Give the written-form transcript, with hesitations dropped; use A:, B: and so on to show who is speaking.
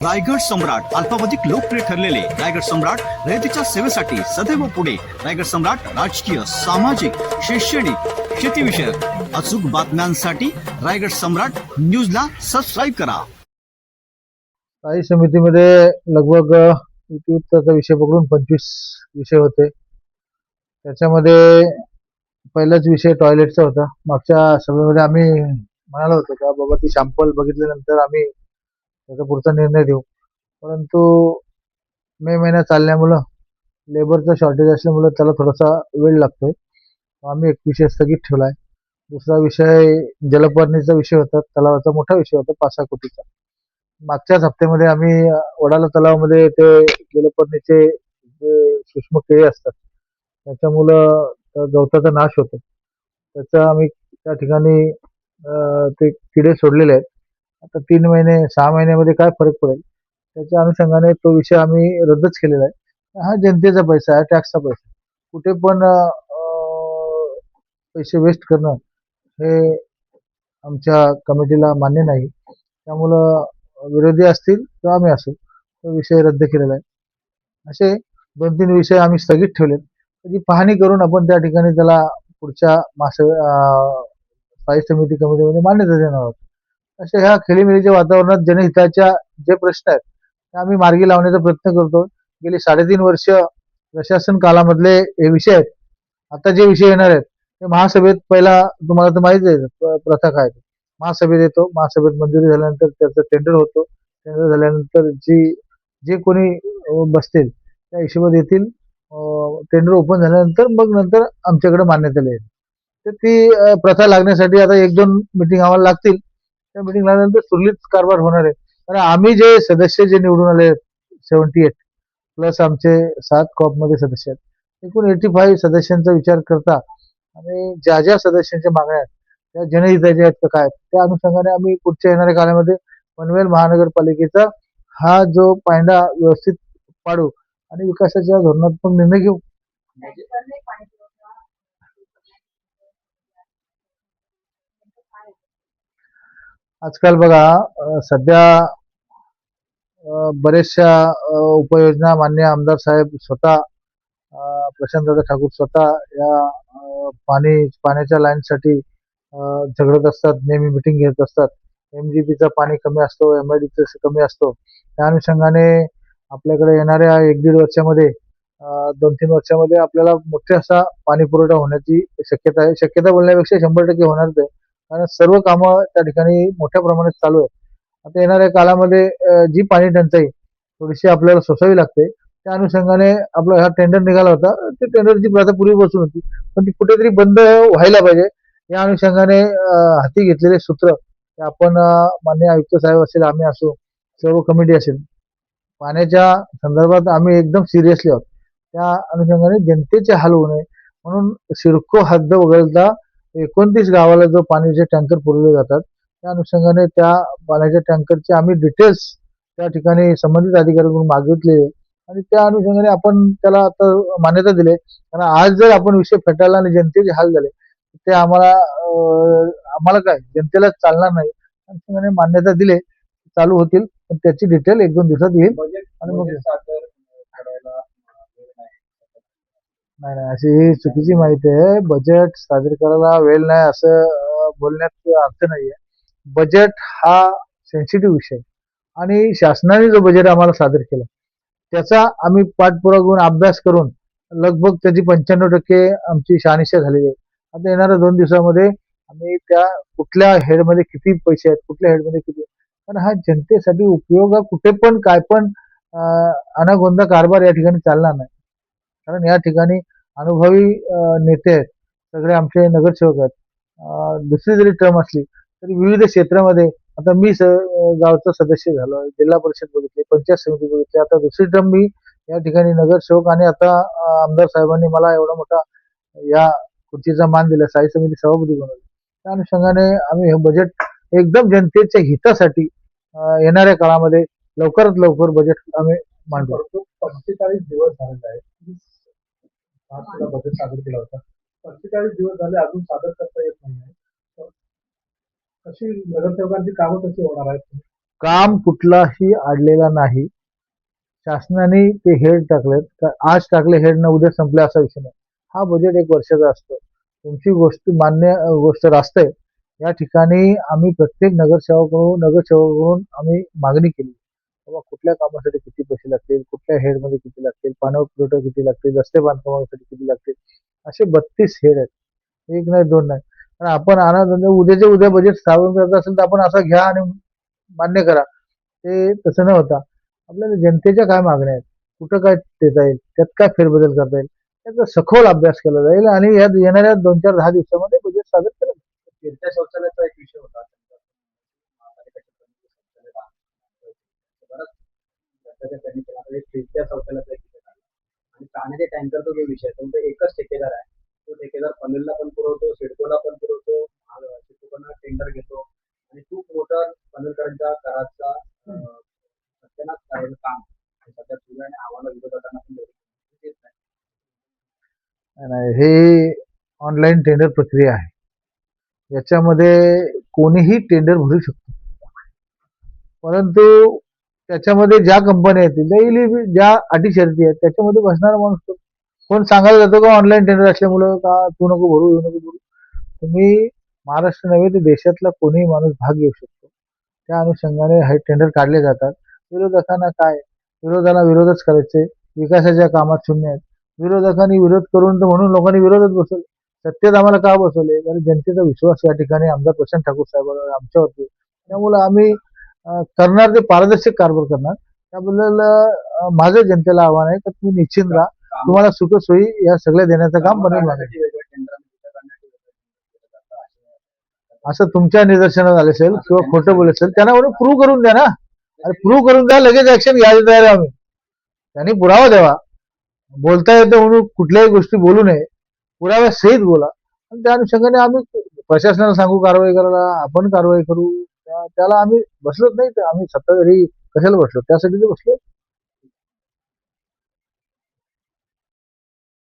A: रायगड सम्राट अल्पावधीत लोकप्रिय ठरलेले रायगड सम्राट रयतेच्या सेवेसाठी सदैव पुढे. रायगड सम्राट राजकीय, सामाजिक, शैक्षणिक, शेतीविषयक अचूक बातम्यांसाठी रायगड सम्राट न्यूजला सबस्क्राईब करा.
B: स्थायी समितीमध्ये लगभग इतिवृत्ताचा विषय पकडून 25 विषय होते. त्याच्यामध्ये पहिलाच विषय टॉयलेटचा होता. मागच्या सभेमध्ये आम्ही म्हणालो होतो का बाबा ती सॅम्पल बघितल्यानंतर आम्ही त्याचा पुढचा निर्णय देऊ. परंतु मे महिना चालल्यामुळं लेबरचं शॉर्टेज असल्यामुळं त्याला थोडासा वेळ लागतोय. आम्ही एक विषय स्थगित ठेवलाय. दुसरा विषय जलपर्णीचा विषय होता, तलावाचा मोठा विषय होता 5-6 कोटीचा. मागच्याच हप्त्यामध्ये आम्ही वडाला तलावामध्ये ते जलपर्णीचे जे सूक्ष्म किडे असतात त्याच्यामुळं गवताचा नाश होतो. त्याचा आम्ही त्या ठिकाणी ते किडे सोडलेले आहेत. आता 3 महिने 6 महिन्यामध्ये काय फरक पडेल त्याच्या अनुषंगाने तो विषय आम्ही रद्दच केलेला आहे. हा जनतेचा पैसा आहे, टॅक्सचा पैसा. कुठे पण पैसे वेस्ट करणं हे आमच्या कमिटीला मान्य नाही. त्यामुळं विरोधी असतील किंवा आम्ही असू तो विषय रद्द केलेला आहे. असे 2-3 विषय आम्ही स्थगित ठेवलेत. त्याची पाहणी करून आपण त्या ठिकाणी त्याला पुढच्या स्थायी समिती कमिटीमध्ये मान्यता देणार आहोत. अशा ह्या खेळीमेळीच्या वातावरणात जनहिताच्या जे प्रश्न आहेत ते आम्ही मार्गी लावण्याचा प्रयत्न करतो. गेली 3.5 वर्ष प्रशासन काळामधले हे विषय आहेत. आता जे विषय येणार आहेत ते महासभेत पहिला तुम्हाला तर माहिती आहे प्रथा काय आहे. महासभेत येतो, महासभेत मंजुरी झाल्यानंतर त्याचं टेंडर होतो. टेंडर झाल्यानंतर जे कोणी बसतील त्या हिशोबात येतील. टेंडर ओपन झाल्यानंतर मग नंतर आमच्याकडे मान्यतेला येईल. तर ती प्रथा लागण्यासाठी आता 1-2 मीटिंग आम्हाला लागतील. त्या मीटिंग लागल्यानंतर सुरळीत कारभार होणार आहे. कारण आम्ही जे सदस्य जे निवडून आले 78 प्लस आमचे 7 कॉपमध्ये सदस्य आहेत. एकूण 85 सदस्यांचा विचार करता आणि ज्या ज्या सदस्यांच्या मागण्या आहेत त्या जनहिताच्या आहेत का काय त्या अनुषंगाने आम्ही पुढच्या येणाऱ्या काळामध्ये पनवेल महानगरपालिकेचा हा जो पायंडा व्यवस्थित पाडू आणि विकासाच्या धोरणात्मक निर्णय घेऊ. आजकाल बघा सध्या बरेचशा उपाययोजना मान्य आमदार साहेब स्वतः प्रशांतदादा ठाकूर स्वतः या पाण्याच्या लाईनसाठी झगडत असतात. नेहमी मिटिंग घेत असतात. MGPचा पाणी कमी असतो, MIDC कमी असतो. त्या अनुषंगाने आपल्याकडे येणाऱ्या 1-1.5 वर्षामध्ये 2-3 वर्षामध्ये आपल्याला मोठा असा पाणी पुरवठा होण्याची शक्यता आहे. शक्यता बोलण्यापेक्षा 100% होणारच आहे. कारण सर्व कामं त्या ठिकाणी मोठ्या प्रमाणात चालू आहे. आता येणाऱ्या काळामध्ये जी पाणी टंचाई थोडीशी आपल्याला सोसावी लागते. त्या अनुषंगाने आपला हा टेंडर निघाला होता. ते टेंडरची प्रथा पूर्वीपासून होती, पण ती कुठेतरी बंद व्हायला पाहिजे. या अनुषंगाने हाती घेतलेले सूत्र ते आपण माननीय आयुक्त साहेब असेल, आम्ही असू, सर्व कमिटी असेल, पाण्याच्या संदर्भात आम्ही एकदम सिरियसली आहोत. त्या अनुषंगाने जनतेचे हाल होऊ नये म्हणून सिडको हद्द वगळता 29 गावाला जो पाण्याचे टँकर पुरवले जातात त्या अनुषंगाने त्या पाण्याच्या टँकरचे आम्ही डिटेल्स त्या ठिकाणी संबंधित अधिकाऱ्यांकडून मागितले आणि त्या अनुषंगाने आपण त्याला आता मान्यता दिली. कारण आज जर आपण विषय फेटाळला आणि जनतेचे हाल झाले ते आम्हाला काय जनतेला चालणार नाही. त्या अनुषंगाने मान्यता दिली चालू होतील, पण त्याची डिटेल 1-2 दिवसात येईल. आणि मग नाही नाही अशी ही चुकीची माहिती आहे. बजेट सादर करायला वेळ नाही असं बोलण्यात अर्थ नाहीये. बजेट हा सेन्सिटिव्ह विषय आणि शासनाने जो बजेट आम्हाला सादर केला त्याचा आम्ही पाठपुरावा करून अभ्यास करून लगभग त्याची 95% आमची शहानिशा झालेली आहे. आता येणाऱ्या 2 दिवसामध्ये आम्ही त्या कुठल्या हेडमध्ये किती पैसे आहेत, कुठल्या हेडमध्ये किती, कारण हा जनतेसाठी उपयोग कुठे पण काय पण अनागोंदा कारभार या ठिकाणी चालणार नाही. कारण या ठिकाणी अनुभवी नेते आहेत, सगळे आमचे नगरसेवक आहेत. दुसरी जरी टर्म असली तरी विविध क्षेत्रामध्ये आता मी गावचा सदस्य झालो, जिल्हा परिषद बघितली, पंचायत समिती बघितली, आता दुसरी टर्म मी या ठिकाणी नगरसेवक आणि आता आमदार साहेबांनी मला एवढा मोठा या खुर्चीचा मान दिला, स्थायी समिती सभापती बनवले. त्या अनुषंगाने आम्ही हे बजेट एकदम जनतेच्या हितासाठी येणाऱ्या काळामध्ये लवकरात लवकर बजेट आम्ही मांडू. 45 दिवस झालेले आहेत. बजेट सादर केला होता. 45 दिवस झाले अजून सादर करता येत नाही. कशी नगरसेवकांची कामं कशी होणार आहेत? काम कुठलाही अडलेला नाही. शासनाने ते हेड टाकलेत, आज टाकले हेड ना उद्या संपले असा विषय नाही. हा बजेट 1 वर्षाचा असतो. तुमची गोष्ट मान्य गोष्ट रास्त आहे. या ठिकाणी आम्ही प्रत्येक नगरसेवकाकडून आम्ही मागणी केली. बाबा कुठल्या कामासाठी किती पैसे लागतील, कुठल्या हेडमध्ये किती लागतील, पाणीपुरवठा किती लागतील, रस्ते बांधकामासाठी किती लागतील, असे 32 हेड आहेत. एक नाही, दोन नाही. पण आपण उद्याच्या उद्या बजेट स्थापन करायचं असेल तर आपण असं घ्या आणि मान्य करा. ते तसं न होता आपल्याला जनतेच्या काय मागण्या आहेत, कुठं काय देता येईल, त्यात काय फेरबदल करता येईल, त्याचा सखोल अभ्यास केला जाईल आणि यात येणाऱ्या 2-4-10 दिवसामध्ये बजेट सादर केलं जाईल.
C: फिरत्या शौचालयाचा एक विषय होता. महापालिकेच्या शौचालय बांधकाम बरंच रस्त्याच्या त्यांनी केला तर एक फिरत्या शौचालयाचा एक विषय काढला. आणि पाण्याचे टँकरचा जो विषय आहे तो एकच ठेकेदार आहे. तो ठेकेदार पनवेलला पण पुरवतो, सिडकोला पण पुरवतो, सिडकोकडनं टेंडर घेतो आणि खूप मोठं पनवेलकरांच्या घराचा सत्यानाश करायचं काम हे सध्या सुरू आहे आणि आम्हाला विरोधकांना पण येत नाही.
B: नाही, हे ऑनलाईन टेंडर प्रक्रिया आहे. याच्यामध्ये कोणीही टेंडर भरू शकतो. परंतु त्याच्यामध्ये ज्या कंपन्या येतील डेली ज्या अटी शर्ती आहेत त्याच्यामध्ये बसणारा माणूस कोण सांगायला जातो का ऑनलाईन टेंडर असल्यामुळं का तू नको भरू, नको भरू. तुम्ही महाराष्ट्र नव्हे तर देशातला कोणीही माणूस भाग घेऊ शकतो. त्या अनुषंगाने हे टेंडर काढले जातात. विरोधकांना काय, विरोधाला विरोधच करायचे, विकासाच्या कामात शून्य आहेत. विरोधकांनी विरोध करून तर म्हणून लोकांनी विरोधच बसवले. सत्तेत आम्हाला का बसवले, कारण जनतेचा विश्वास या ठिकाणी आमदार प्रशांत ठाकूर साहेबांवर आमच्यावरती. त्यामुळे आम्ही करणार ते पारदर्शक कारभार करणार. त्याबद्दल माझं जनतेला आव्हान आहे की तुम्ही निश्चिंत राहा, तुम्हाला सुखसोयी या सगळ्या देण्याचं काम बनेल. असं तुमच्या निदर्शनात आले असेल किंवा खोटं बोलत असेल त्यांना म्हणून प्रूव्ह करून द्या ना. अरे प्रूव्ह करून द्या, लगेच ऍक्शन घ्यायला तयार आहे आम्ही. त्यांनी पुरावा द्यावा. बोलता येतं म्हणून कुठल्याही गोष्टी बोलू नये, पुराव्या सहित बोला. आणि त्या अनुषंगाने आम्ही प्रशासनाला सांगू कारवाई करायला, आपण कारवाई करू. त्याला आम्ही बसलोच नाही, तर आम्ही सत्ताधारी कशाला बसलो, त्यासाठी बसलो.